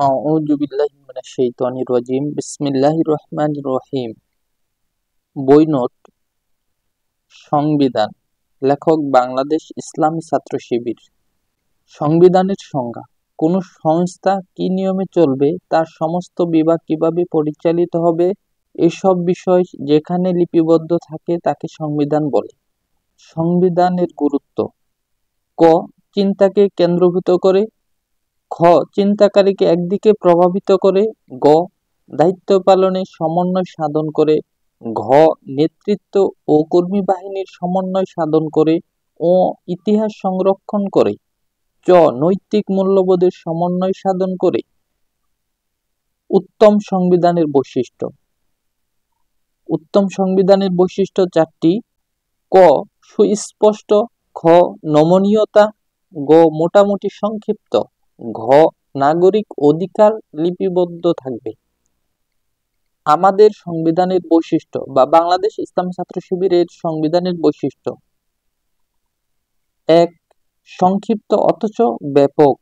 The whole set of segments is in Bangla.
আউযু বিল্লাহি মিনাশ শাইতানির রাজিম। বিসমিল্লাহির রহমানির রহিম। বই নোট: সংবিধান। লেখক বাংলাদেশ ইসলামী ছাত্র শিবির। সংবিধানের সংজ্ঞা: কোন সংস্থা কি নিয়মে চলবে, তার সমস্ত বিভাগ কিভাবে পরিচালিত হবে, এসব বিষয় যেখানে লিপিবদ্ধ থাকে তাকে সংবিধান বলে। সংবিধানের গুরুত্ব: ক. চিন্তাকে কেন্দ্রভূত করে। খ. চিন্তাকারীকে একদিকে প্রভাবিত করে। গ. দায়িত্ব পালনে সমন্বয় সাধন করে। ঘ. নেতৃত্ব ও কর্মী বাহিনীর সমন্বয় সাধন করে। ও. ইতিহাস সংরক্ষণ করে। চ. নৈতিক মূল্যবোধের সমন্বয় সাধন করে। উত্তম সংবিধানের বৈশিষ্ট্য: উত্তম সংবিধানের বৈশিষ্ট্য চারটি। ক. সুস্পষ্ট। খ. নমনীয়তা। গ. মোটামুটি সংক্ষিপ্ত। ঘ. নাগরিক অধিকার লিপিবদ্ধ থাকবে। আমাদের সংবিধানের বৈশিষ্ট্য বা বাংলাদেশ ইসলামী ছাত্র শিবিরের সংবিধানের বৈশিষ্ট্য: ১. সংক্ষিপ্ত অথচ ব্যাপক।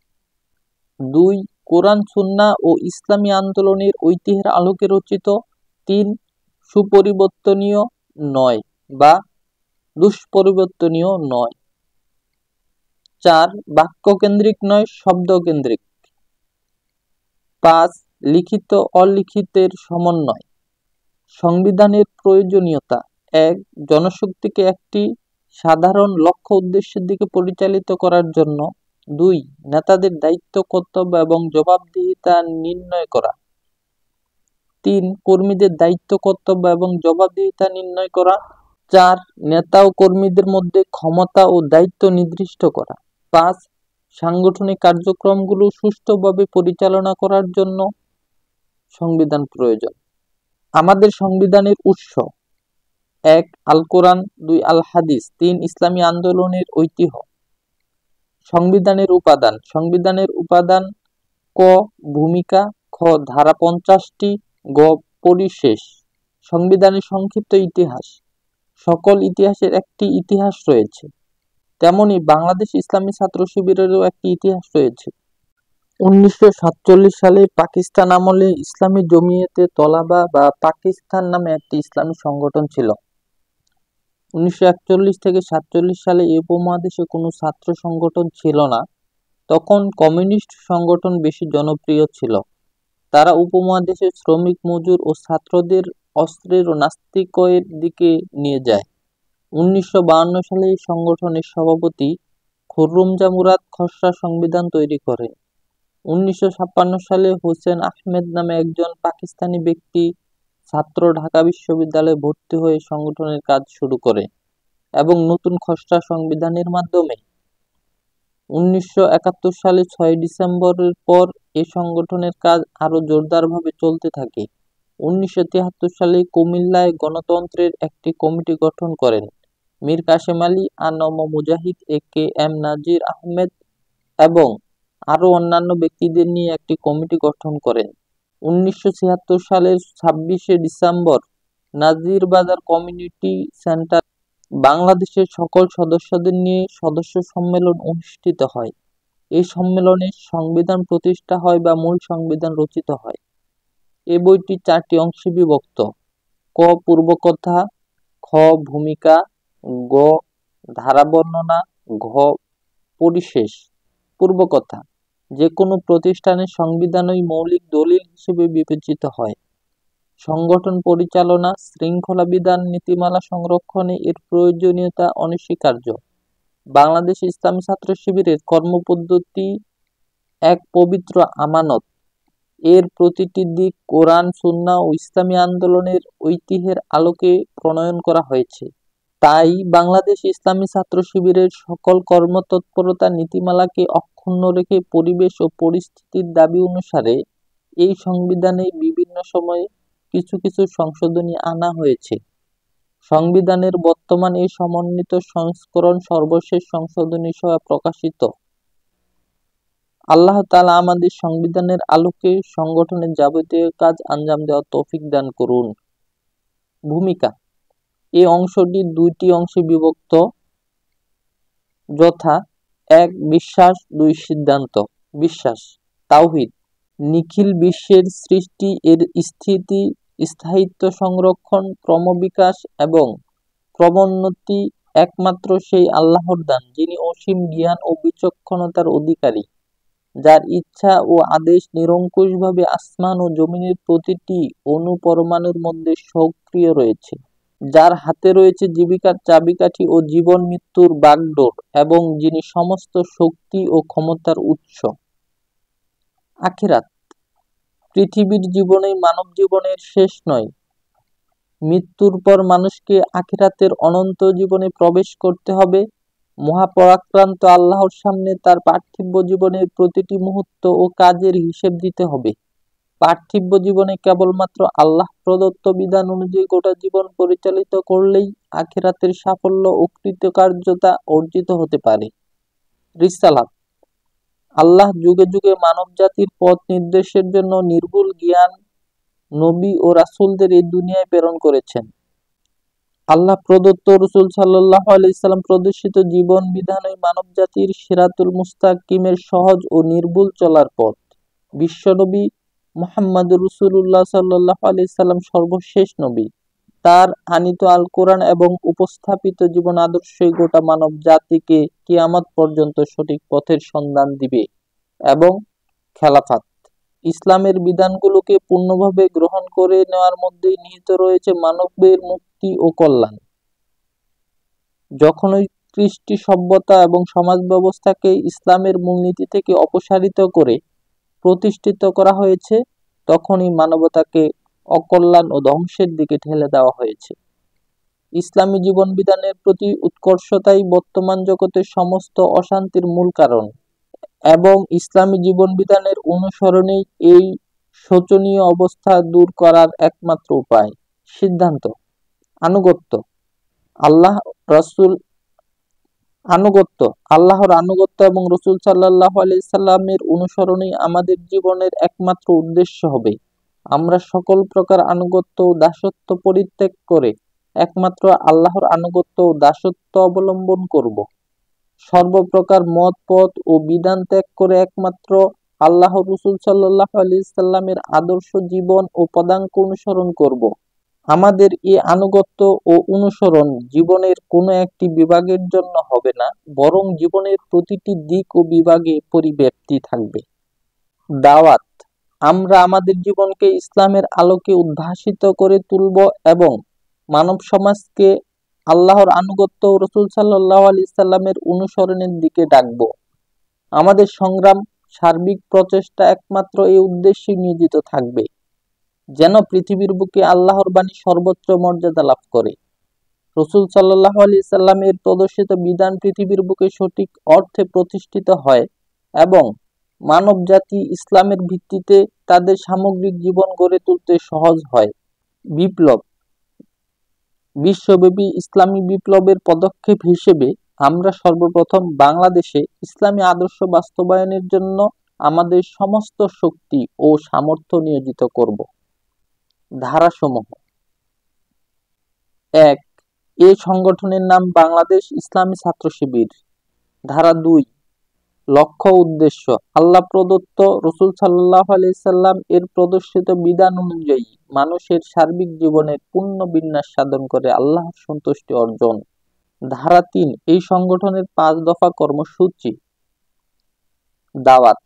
২. কোরআন সুন্নাহ ও ইসলামী আন্দোলনের ঐতিহ্যের আলোকে রচিত। ৩. সুপরিবর্তনীয় নয় বা দুষ্পরিবর্তনীয় নয়। ৪. বাক্যকেন্দ্রিক নয়, শব্দকেন্দ্রিক। ৫. লিখিত অলিখিতের সমন্বয়। সংবিধানের প্রয়োজনীয়তা: ১. জনশক্তিকে একটি সাধারণ লক্ষ্য উদ্দেশ্যের দিকে পরিচালিত করার জন্য। ২. নেতাদের দায়িত্ব, কর্তব্য এবং জবাবদিহিতা নির্ণয় করা। ৩. কর্মীদের দায়িত্ব, কর্তব্য এবং জবাবদিহিতা নির্ণয় করা। ৪. নেতা ও কর্মীদের মধ্যে ক্ষমতা ও দায়িত্ব নির্দিষ্ট করা। ৫. সাংগঠনিক কার্যক্রমগুলো সুষ্ঠুভাবে পরিচালনা করার জন্য সংবিধান প্রয়োজন। আমাদের সংবিধানের উৎস: ১. আল কোরআন। ২. আল হাদিস। ৩. ইসলামী আন্দোলনের ঐতিহ্য। সংবিধানের উপাদান: সংবিধানের উপাদান: ক. ভূমিকা। খ. ধারা ৫০টি। গ. পরিশেষ। সংবিধানের সংক্ষিপ্ত ইতিহাস: সকল ইতিহাসের একটি ইতিহাস রয়েছে, তেমনি বাংলাদেশ ইসলামী ছাত্র শিবিরেরও একটি ইতিহাস রয়েছে। ১৯৪৭ সালে পাকিস্তান আমলে ইসলামী জমিয়তে তলাবা বা পাকিস্তান নামে একটি ইসলামী সংগঠন ছিল। ১৯৪১ থেকে ৪৭ সালে এই উপমহাদেশে কোনো ছাত্র সংগঠন ছিল না। তখন কমিউনিস্ট সংগঠন বেশি জনপ্রিয় ছিল। তারা উপমহাদেশের শ্রমিক, মজুর ও ছাত্রদের অস্ত্রের ও নাস্তিকের দিকে নিয়ে যায়। ১৯৫২ সালে এই সংগঠনের সভাপতি খুররুমজা মুরাদ খসড়া সংবিধান তৈরি করেন। ১৯৫৬ সালে হোসেন আহমেদ নামে একজন পাকিস্তানি ব্যক্তি ছাত্র ঢাকা বিশ্ববিদ্যালয়ে ভর্তি হয়ে সংগঠনের কাজ শুরু করে এবং নতুন খসড়া সংবিধানের মাধ্যমে ১৯৭১ সালে ৬ ডিসেম্বরের পর এই সংগঠনের কাজ আরো জোরদারভাবে চলতে থাকে। ১৯৭৩ সালে কুমিল্লায় গণতন্ত্রের একটি কমিটি গঠন করেন। মীর কাসেম আলী, আ.ন.ম মুজাহিদ, এ.কে.এম নাজির আহমেদ এবং আরো অন্যান্য ব্যক্তিদের নিয়ে একটি কমিটি গঠন করেন। ১৯৭৬ সালের ২৬শে ডিসেম্বর নাজিরবাজার কমিউনিটি সেন্টার বাংলাদেশের সকল সদস্যদের নিয়ে সদস্য সম্মেলন অনুষ্ঠিত হয়। এই সম্মেলনে সংবিধান প্রতিষ্ঠা হয় বা মূল সংবিধান রচিত হয়। এই বইটি 4টি অংশে বিভক্ত: ক. পূর্বকথা। খ. ভূমিকা। গ. ধারা বর্ণনা। ঘ. পরিশেষ। পূর্বকথা: যে কোনো প্রতিষ্ঠানের সংবিধানই মৌলিক দলিল হিসেবে বিবেচিত হয়। সংগঠন পরিচালনা, শৃঙ্খলা বিধান, নীতিমালা সংরক্ষণে এর প্রয়োজনীয়তা অনস্বীকার্য। বাংলাদেশ ইসলামী ছাত্র শিবিরের কর্মপদ্ধতি এক পবিত্র আমানত। এর প্রতিটি দিক কোরআন, সুন্নাহ ও ইসলামী আন্দোলনের ঐতিহ্যের আলোকে প্রণয়ন করা হয়েছে। তাই বাংলাদেশ ইসলামী ছাত্র শিবিরের সকল কর্মতৎপরতা নীতিমালাকে অক্ষুণ্ণ রেখে পরিবেশ ও পরিস্থিতির দাবি অনুসারে এই সংবিধানে বিভিন্ন সময়ে কিছু কিছু সংশোধনী আনা হয়েছে। সংবিধানের বর্তমান এই সমন্বিত সংস্করণ সর্বশেষ সংশোধনী সহ প্রকাশিত। আল্লাহ তাআলা আমাদের সংবিধানের আলোকে সংগঠনের যাবতীয় কাজ আঞ্জাম দেওয়ার তৌফিক দান করুন। ভূমিকা: এই অংশটি 2টি অংশে বিভক্ত, যথা: ১. বিশ্বাস। ২. সিদ্ধান্ত। বিশ্বাস: তাওহীদ, নিখিল বিশ্বের সৃষ্টি, এর স্থিতি, স্থায়িত্ব, সংরক্ষণ, ক্রমবিকাশ এবং ক্রমোন্নতি একমাত্র সেই আল্লাহর দান, যিনি অসীম জ্ঞান ও বিচক্ষণতার অধিকারী, যার ইচ্ছা ও আদেশ নিরঙ্কুশভাবে আসমান ও জমিনের প্রতিটি অণু পরমাণুর মধ্যে সক্রিয় রয়েছে, যার হাতে রয়েছে জীবিকার চাবিকাঠি ও জীবন মৃত্যুর বাগডোর, এবং যিনি সমস্ত শক্তি ও ক্ষমতার উৎস। আখিরাত, পৃথিবীর জীবনেই মানব জীবনের শেষ নয়। মৃত্যুর পর মানুষকে আখিরাতের অনন্ত জীবনে প্রবেশ করতে হবে। মহাপরাক্রান্ত আল্লাহর সামনে তার পার্থিব জীবনের প্রতিটি মুহূর্ত ও কাজের হিসেব দিতে হবে। পার্থিব জীবনে কেবলমাত্র আল্লাহ প্রদত্ত বিধান অনুযায়ী গোটা জীবন পরিচালিত করলেই আখিরাতের সাফল্য ও কৃতকার্যতা অর্জিত হতে পারে। রিসালাত, আল্লাহ যুগে যুগে মানব জাতির পথ নির্দেশের জন্য নির্ভুল জ্ঞান, নবী ও রাসূলদের এই দুনিয়ায় প্রেরণ করেছেন। আল্লাহ প্রদত্ত রাসূল সাল্লাল্লাহু আলাইহি সাল্লাম প্রদর্শিত জীবন বিধানই মানব জাতির সিরাতুল মুস্তাকিমের সহজ ও নির্ভুল চলার পথ। বিশ্বনবী মুহাম্মদুর রাসূলুল্লাহ সাল্লাল্লাহু আলাইহি সাল্লাম সর্বশেষ নবী। তার আনীত আল কোরআন এবং উপস্থাপিত জীবন আদর্শই গোটা মানব জাতিকে কিয়ামত পর্যন্ত সঠিক পথের সন্ধান দিবে। এবং খেলাফত, ইসলামের বিধানগুলোকে পূর্ণভাবে গ্রহণ করে নেওয়ার মধ্যেই নিহিত রয়েছে মানবের মুক্তি ও কল্যাণ। যখনই কৃষ্টি সভ্যতা এবং সমাজ ব্যবস্থাকে ইসলামের মূলনীতি থেকে অপসারিত করে প্রতিষ্ঠিত করা হয়েছে, তখনই মানবতাকে অকল্যাণ ও ধ্বংসের দিকে ঠেলে দেওয়া হয়েছে। ইসলামী জীবন বিধানের প্রতি উৎকর্ষতাই বর্তমান জগতের সমস্ত অশান্তির মূল কারণ, এবং ইসলামী জীবন বিধানের অনুসরণেই এই শোচনীয় অবস্থা দূর করার একমাত্র উপায়। সিদ্ধান্ত, আনুগত্য। আল্লাহর আনুগত্য এবং রাসূল সাল্লাল্লাহু আলাইহি সাল্লামের অনুসরণই আমাদের জীবনের একমাত্র উদ্দেশ্য হবে। আমরা সকল প্রকার আনুগত্য ও দাসত্ব পরিত্যাগ করে একমাত্র আল্লাহর আনুগত্য ও দাসত্ব অবলম্বন করব। সর্বপ্রকার মত, পথ ও বিধান ত্যাগ করে একমাত্র আল্লাহর রাসূল সাল্লাল্লাহু আলাইহি সাল্লামের আদর্শ জীবন ও পদাঙ্ক অনুসরণ করব। আমাদের এই আনুগত্য ও অনুসরণ জীবনের কোনো একটি বিভাগের জন্য হবে না, বরং জীবনের প্রতিটি দিক ও বিভাগে পরিব্যাপ্তি থাকবে। দাওয়াত, আমরা আমাদের জীবনকে ইসলামের আলোকে উদ্ভাসিত করে তুলব এবং মানব সমাজকে আল্লাহর আনুগত্য ও রাসূল সাল্লাল্লাহু আলাইহি সাল্লামের অনুসরণের দিকে ডাকব। আমাদের সংগ্রাম, সার্বিক প্রচেষ্টা একমাত্র এই উদ্দেশ্যে নিয়োজিত থাকবে, যেন পৃথিবীর বুকে আল্লাহর বাণী সর্বোচ্চ মর্যাদা লাভ করে। রাসূল সাল্লাল্লাহু আলাইহি সাল্লামের প্রদর্শিত বিধান পৃথিবীর বুকে সঠিক অর্থে প্রতিষ্ঠিত হয় এবং মানব জাতি ইসলামের ভিত্তিতে তাদের সামগ্রিক জীবন গড়ে তুলতে সহজ হয়। বিপ্লব, বিশ্বব্যাপী ইসলামী বিপ্লবের পদক্ষেপ হিসেবে আমরা সর্বপ্রথম বাংলাদেশে ইসলামী আদর্শ বাস্তবায়নের জন্য আমাদের সমস্ত শক্তি ও সামর্থ্য নিয়োজিত করব। ধারাসমূহ: ১. এ সংগঠনের নাম বাংলাদেশ ইসলামী ছাত্র শিবির। ধারা ২. লক্ষ্য উদ্দেশ্য: আল্লাহ প্রদত্ত, রাসূল সাল্লাল্লাহু আলাইহি সাল্লাম এর প্রদর্শিত বিধান অনুযায়ী মানুষের সার্বিক জীবনের পূর্ণ বিন্যাস সাধন করে আল্লাহর সন্তুষ্টি অর্জন। ধারা ৩. এই সংগঠনের ৫ দফা কর্মসূচি। দাওয়াত: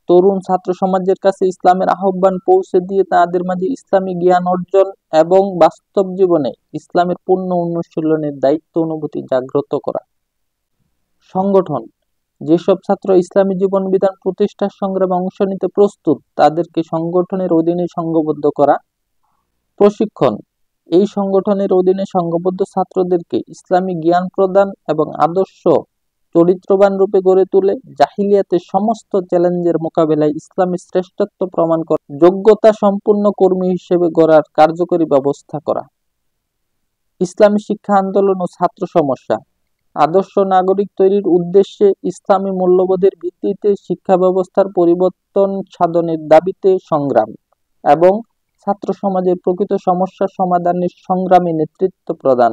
তরুণ ছাত্র সমাজের কাছে ইসলামের আহ্বান পৌঁছে দিয়ে তাদের মাঝে ইসলামী জ্ঞান অর্জন এবং বাস্তব জীবনে ইসলামের পূর্ণ অনুশীলনের দায়িত্ব অনুভূতি জাগ্রত করা। সংগঠন: যেসব ছাত্র ইসলামী জীবন বিধান প্রতিষ্ঠার সংগ্রামে অংশ নিতে প্রস্তুত তাদেরকে সংগঠনের অধীনে সংঘবদ্ধ করা। প্রশিক্ষণ: এই সংগঠনের অধীনে সংঘবদ্ধ ছাত্রদেরকে ইসলামী জ্ঞান প্রদান এবং আদর্শ চরিত্রবান রূপে গড়ে তুলে জাহিলিয়াতের সমস্ত চ্যালেঞ্জের মোকাবেলায় ইসলামের শ্রেষ্ঠত্ব প্রমাণ করা, যোগ্যতা সম্পূর্ণ কর্মী হিসেবে গড়ার কার্যকরী ব্যবস্থা করা। ইসলামী শিক্ষা আন্দোলন ও ছাত্র সমস্যা: আদর্শ নাগরিক তৈরির উদ্দেশ্যে ইসলামী মূল্যবোধের ভিত্তিতে শিক্ষা ব্যবস্থার পরিবর্তন সাধনের দাবিতে সংগ্রাম এবং ছাত্র সমাজের প্রকৃত সমস্যা সমাধানের সংগ্রামে নেতৃত্ব প্রদান।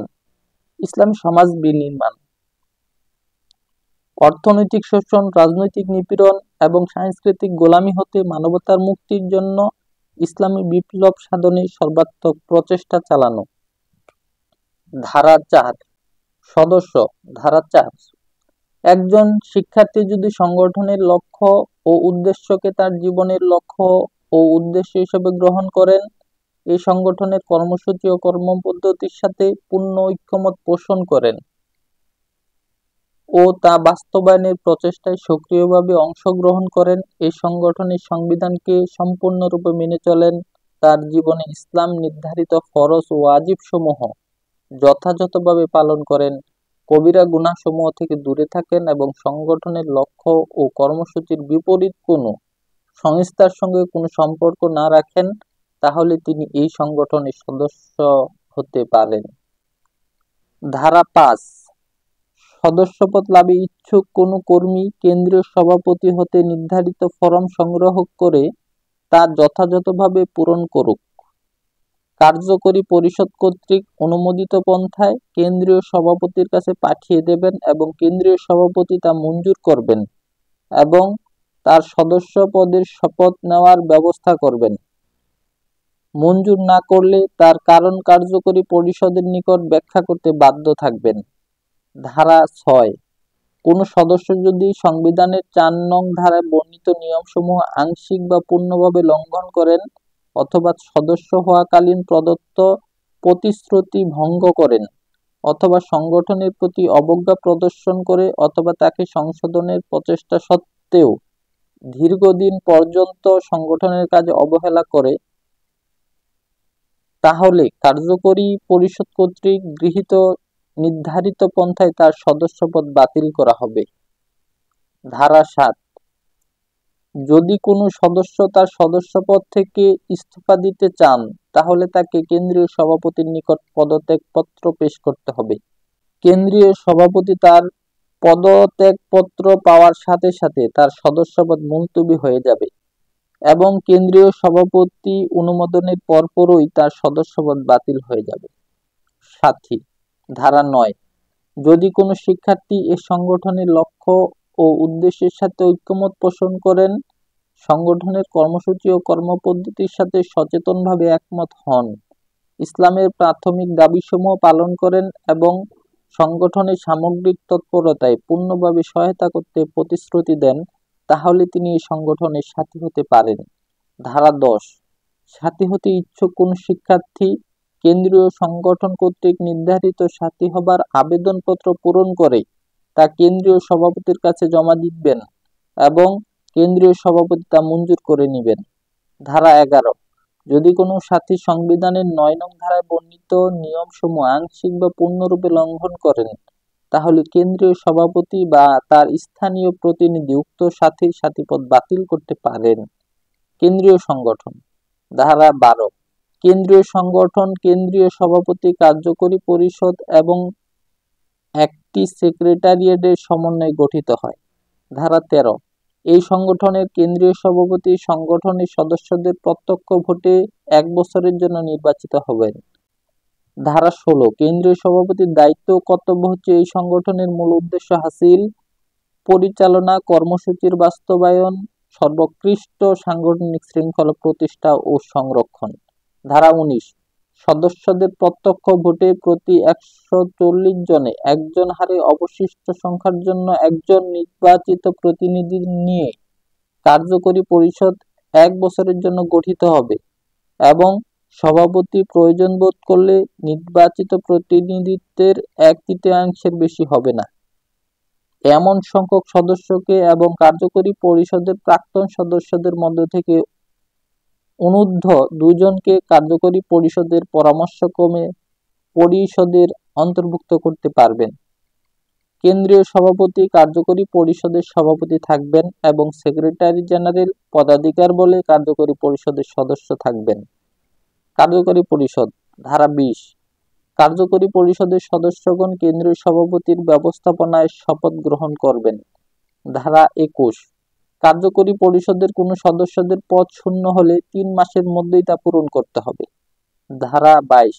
ইসলামী সমাজ বিনির্মাণ: অর্থনৈতিক শোষণ, রাজনৈতিক নিপীড়ন এবং সাংস্কৃতিক গোলামি হতে মানবতার মুক্তির জন্য ইসলামী বিপ্লব সাধনে সর্বাত্মক প্রচেষ্টা চালানো। ধারা 4 সদস্য। ধারা 4 একজন শিক্ষার্থী যদি সংগঠনের লক্ষ্য ও উদ্দেশ্যকে তার জীবনের লক্ষ্য ও উদ্দেশ্য হিসেবে গ্রহণ করেন, এই সংগঠনের কর্মসূচি ও কর্মপদ্ধতির সাথে পূর্ণ ঐক্যমত পোষণ করেন ও তা বাস্তবায়নের প্রচেষ্টায় সক্রিয়ভাবে অংশগ্রহণ করেন, এই সংগঠনের সংবিধানকে সম্পূর্ণরূপে মেনে চলেন, তার জীবনে ইসলাম নির্ধারিত ফরজ ও ওয়াজিব সমূহ যথাযথভাবে পালন করেন, কবিরা গুনাহ সমূহ থেকে দূরে থাকেন এবং সংগঠনের লক্ষ্য ও কর্মসূচির বিপরীত কোনো সংস্থার সঙ্গে কোনো সম্পর্ক না রাখেন, তাহলে তিনি এই সংগঠনের সদস্য হতে পারেন। ধারা 5 সদস্যপদ লাভে ইচ্ছুক কোনো কর্মী কেন্দ্রীয় সভাপতি হতে নির্ধারিত ফরম সংগ্রহ করে তা যথাযথভাবে পূরণ করুক। কার্যকরী পরিষদ কর্তৃক অনুমোদিত পন্থায় কেন্দ্রীয় সভাপতির কাছে পাঠিয়ে দেবেন এবং কেন্দ্রীয় সভাপতি তা মঞ্জুর করবেন এবং তার সদস্য পদের শপথ নেওয়ার ব্যবস্থা করবেন। মঞ্জুর না করলে তার কারণ কার্যকরী পরিষদের নিকট ব্যাখ্যা করতে বাধ্য থাকবেন। ধারা 6 কোন সদস্য যদি সংবিধানের 4 নং ধারায় বর্ণিত নিয়মসমূহ আংশিক বা পূর্ণভাবে লঙ্ঘন করেন অথবা সদস্য হওয়াকালীন প্রদত্ত প্রতিশ্রুতি ভঙ্গ করেন অথবা সংগঠনের প্রতি অবজ্ঞা প্রদর্শন করে অথবা তাকে সংশোধনের প্রচেষ্টা সত্ত্বেও দীর্ঘদিন পর্যন্ত সংগঠনের কাজে অবহেলা করে, তাহলে কার্যকরী পরিষদ কর্তৃক গৃহীত নির্ধারিত পন্থায় তার সদস্যপদ বাতিল করা হবে। ধারা 7 যদি কোনো সদস্য তার সদস্যপদ থেকে ইস্তফা দিতে চান, তাহলে তাকে কেন্দ্রীয় সভাপতির নিকট পদত্যাগপত্র পেশ করতে হবে। কেন্দ্রীয় সভাপতি তার পদত্যাগপত্র পাওয়ার সাথে সাথে তার সদস্যপদ মুলতবি হয়ে যাবে এবং কেন্দ্রীয় সভাপতি অনুমোদনের পরপরই তার সদস্যপদ বাতিল হয়ে যাবে। সাথী। ধারা 9 যদি কোনো শিক্ষার্থী এ সংগঠনের লক্ষ্য ও উদ্দেশ্যের সাথে ঐক্যমত পোষণ করেন, সংগঠনের কর্মসূচি ও কর্মপদ্ধতির সাথে সচেতনভাবে একমত হন, ইসলামের প্রাথমিক দাবিসমূহ পালন করেন এবং সংগঠনের সামগ্রিক তৎপরতায় পূর্ণভাবে সহায়তা করতে প্রতিশ্রুতি দেন, তাহলে তিনি এই সংগঠনের সাথী হতে পারেন। ধারা 10 সাথী হতে ইচ্ছুক কোন শিক্ষার্থী কেন্দ্রীয় সংগঠন কর্তৃক নির্ধারিত সাথী হবার আবেদনপত্র পূরণ করে তা কেন্দ্রীয় সভাপতির কাছে জমা দিবেন এবং কেন্দ্রীয় সভাপতি তা মঞ্জুর করে নেবেন। ধারা 11 যদি কোনো সাথী সংবিধানের 9 নং ধারায় বর্ণিত নিয়মসমূহ আংশিক বা পূর্ণরূপে লঙ্ঘন করেন, তাহলে কেন্দ্রীয় সভাপতি বা তার স্থানীয় প্রতিনিধি উক্ত সাথীর সাথীপদ বাতিল করতে পারেন। কেন্দ্রীয় সংগঠন। ধারা 12 কেন্দ্রীয় সংগঠন কেন্দ্রীয় সভাপতি, কার্যকরী পরিষদ এবং একটি সেক্রেটারিয়েটের সমন্বয়ে গঠিত হয়। ধারা 13 এই সংগঠনের কেন্দ্রীয় সভাপতি সংগঠনের সদস্যদের প্রত্যক্ষ ভোটে 1 বছরের জন্য নির্বাচিত হবেন। ধারা 16 কেন্দ্রীয় সভাপতির দায়িত্ব ও কর্তব্য হচ্ছে এই সংগঠনের মূল উদ্দেশ্য হাসিল, পরিচালনা, কর্মসূচির বাস্তবায়ন, সর্বোৎকৃষ্ট সাংগঠনিক শৃঙ্খলা প্রতিষ্ঠা ও সংরক্ষণ। ধারা 19 সদস্যদের প্রত্যক্ষ ভোটে প্রতি 140 জনে একজন হারে অবশিষ্ট সংখ্যার জন্য একজন নির্বাচিত প্রতিনিধি নিয়ে কার্যকরী পরিষদ 1 বছরের জন্য গঠিত হবে এবং সভাপতি প্রয়োজন বোধ করলে নির্বাচিত প্রতিনিধিত্বের 1/3 বেশি হবে না এমন সংখ্যক সদস্যকে এবং কার্যকরী পরিষদের প্রাক্তন সদস্যদের মধ্য থেকে অনূর্ধ্ব 2 জনকে কার্যকরী পরিষদের পরামর্শক্রমে পরিষদের অন্তর্ভুক্ত করতে পারবেন। কেন্দ্রীয় সভাপতি কার্যকরী পরিষদের সভাপতি থাকবেন এবং সেক্রেটারি জেনারেল পদাধিকার বলে কার্যকরী পরিষদের সদস্য থাকবেন। কার্যকরী পরিষদ। ধারা 20 কার্যকরী পরিষদের সদস্যগণ কেন্দ্রীয় সভাপতির ব্যবস্থাপনায় শপথ গ্রহণ করবেন। ধারা 21 কার্যকরী পরিষদের কোনো সদস্যদের পদ শূন্য হলে 3 মাসের মধ্যেই তা পূরণ করতে হবে। ধারা 22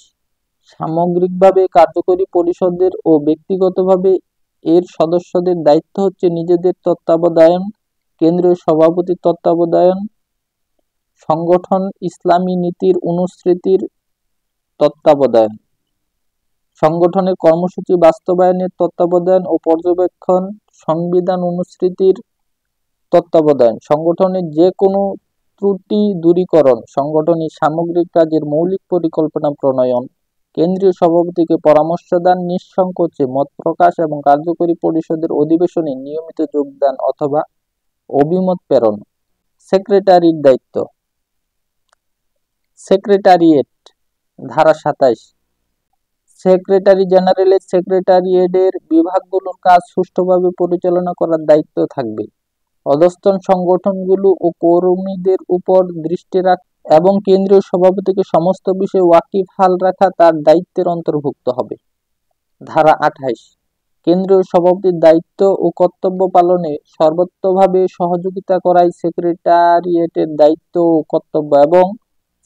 সামগ্রিকভাবে কার্যকরী পরিষদের ও ব্যক্তিগতভাবে এর সদস্যদের দায়িত্ব হচ্ছে নিজেদের তত্ত্বাবধান কেন্দ্রীয় সভাপতির তত্ত্বাবধান, সংগঠন ইসলামী নীতির অনুসৃতির তত্ত্বাবধান, সংগঠনের কর্মসূচি বাস্তবায়নের তত্ত্বাবধান ও পর্যবেক্ষণ, সংবিধান অনুসৃতির তত্ত্বাবধান, সংগঠনের যে কোনো ত্রুটি দূরীকরণ, সংগঠনের সামগ্রিক কাজের মৌলিক পরিকল্পনা প্রণয়ন, কেন্দ্রীয় সভাপতিকে পরামর্শ দান, নিঃসংকোচে মত প্রকাশ এবং কার্যকরী পরিষদের অধিবেশনে নিয়মিত যোগদান অথবা অভিমত প্রেরণ। সেক্রেটারির দায়িত্ব। সেক্রেটারিয়েট, ধারা 27, সেক্রেটারি জেনারেলের সেক্রেটারিয়েটের বিভাগগুলোর কাজ সুষ্ঠুভাবে পরিচালনা করার দায়িত্ব থাকবে। অধস্তন সংগঠনগুলো ও কর্মীদের উপর দৃষ্টি রাখ এবং কেন্দ্রীয় সভাপতিকে সমস্ত বিষয়ে ওয়াকিবহাল রাখা তার দায়িত্বের অন্তর্ভুক্ত হবে। ধারা 28, কেন্দ্রীয় সভাপতির দায়িত্ব ও কর্তব্য পালনে সর্বতোভাবে সহযোগিতা করাই সেক্রেটারিয়েটের দায়িত্ব ও কর্তব্য এবং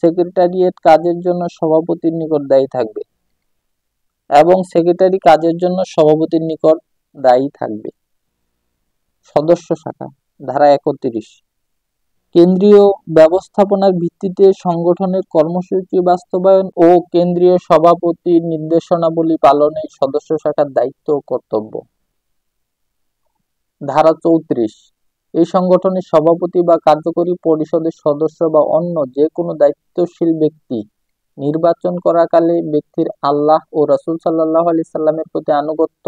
সেক্রেটারিয়েট কাজের জন্য সভাপতির নিকট দায়ী থাকবে এবং সেক্রেটারি কাজের জন্য সভাপতির নিকট দায়ী থাকবে। সদস্য শাখা, ধারা 31, কেন্দ্রীয় ব্যবস্থাপনার ভিত্তিতে সংগঠনের কর্মসূচি বাস্তবায়ন ও কেন্দ্রীয় সভাপতির নির্দেশনাবলী পালনে সদস্য শাখার দায়িত্ব ও কর্তব্য। ধারা 34, এই সংগঠনের সভাপতি বা কার্যকরী পরিষদের সদস্য বা অন্য যে কোনো দায়িত্বশীল ব্যক্তি নির্বাচন করাকালে ব্যক্তির আল্লাহ ও রাসূল সাল্লাল্লাহু আলাইহি সাল্লামের প্রতি আনুগত্য,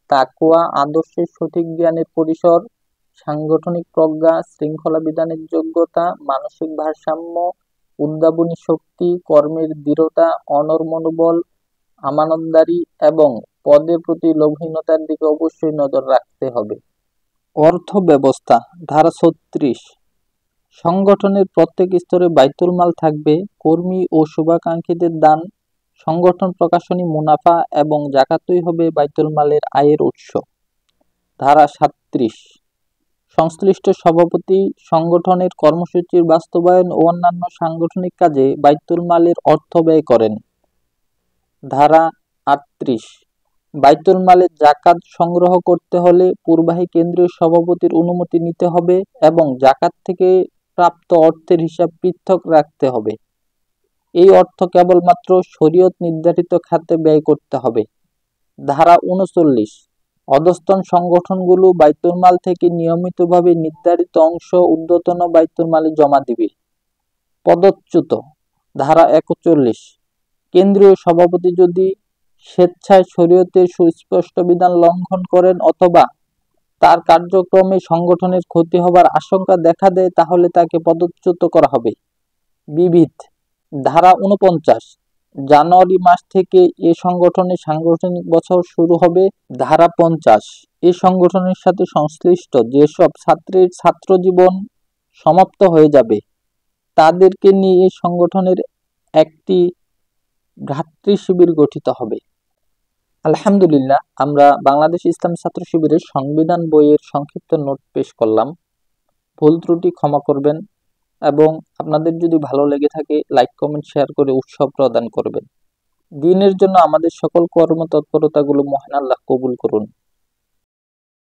তাকওয়া, আদর্শের সঠিক জ্ঞানের পরিসর, সাংগঠনিক প্রজ্ঞা, শৃঙ্খলা বিধানের যোগ্যতা, মানসিক ভারসাম্য, উদ্ভাবনী শক্তি, কর্মের দৃঢ়তা, অনড় মনোবল, আমানতদারি এবং পদের প্রতি লোভহীনতার দিকে অবশ্যই নজর রাখতে হবে। অর্থ ব্যবস্থা, ধারা 36, সংগঠনের প্রত্যেক স্তরে বাইতুল মাল থাকবে। কর্মী ও শুভাকাঙ্ক্ষীদের দান, সংগঠন প্রকাশনী, মুনাফা এবং জাকাতই হবে বাইতুল মালের আয়ের উৎস। ধারা 37, সংশ্লিষ্ট সভাপতি সংগঠনের কর্মসূচির বাস্তবায়ন ও অন্যান্য সাংগঠনিক কাজে বাইতুল মালের অর্থ ব্যয় করেন। ধারা 38, বাইতুল মালের জাকাত সংগ্রহ করতে হলে পূর্বাহী কেন্দ্রীয় সভাপতির অনুমতি নিতে হবে এবং জাকাত থেকে প্রাপ্ত অর্থের হিসাব পৃথক রাখতে হবে। এই অর্থ কেবলমাত্র শরীয়ত নির্ধারিত খাতে ব্যয় করতে হবে। ধারা 39, অধস্তন সংগঠনগুলো বাইতুল মাল থেকে নিয়মিতভাবে নির্ধারিত অংশ ঊর্ধ্বতন বাইতুল মালে জমা দিবে। পদচ্যুত, ধারা 41, কেন্দ্রীয় সভাপতি যদি স্বেচ্ছায় শরীয়তের সুস্পষ্ট বিধান লঙ্ঘন করেন অথবা তার কার্যক্রমে সংগঠনের ক্ষতি হবার আশঙ্কা দেখা দেয় তাহলে তাকে পদচ্যুত করা হবে। বিবিধ, ধারা 49, জানুয়ারি মাস থেকে এ সংগঠনের সাংগঠনিক বছর শুরু হবে। ধারা 50, এ সংগঠনের সাথে সংশ্লিষ্ট যেসব ছাত্রের ছাত্র জীবন সমাপ্ত হয়ে যাবে তাদেরকে নিয়ে এ সংগঠনের একটি ভ্রাতৃ শিবির গঠিত হবে। আলহামদুলিল্লাহ, আমরা বাংলাদেশ ইসলাম ছাত্র শিবিরের সংবিধান বইয়ের সংক্ষিপ্ত নোট পেশ করলাম। ভুল ত্রুটি ক্ষমা করবেন এবং আপনাদের যদি ভালো লেগে থাকে লাইক, কমেন্ট, শেয়ার করে উৎসাহ প্রদান করবেন। দ্বীনের জন্য আমাদের সকল কর্মতৎপরতাগুলো মহান আল্লাহ কবুল করুন।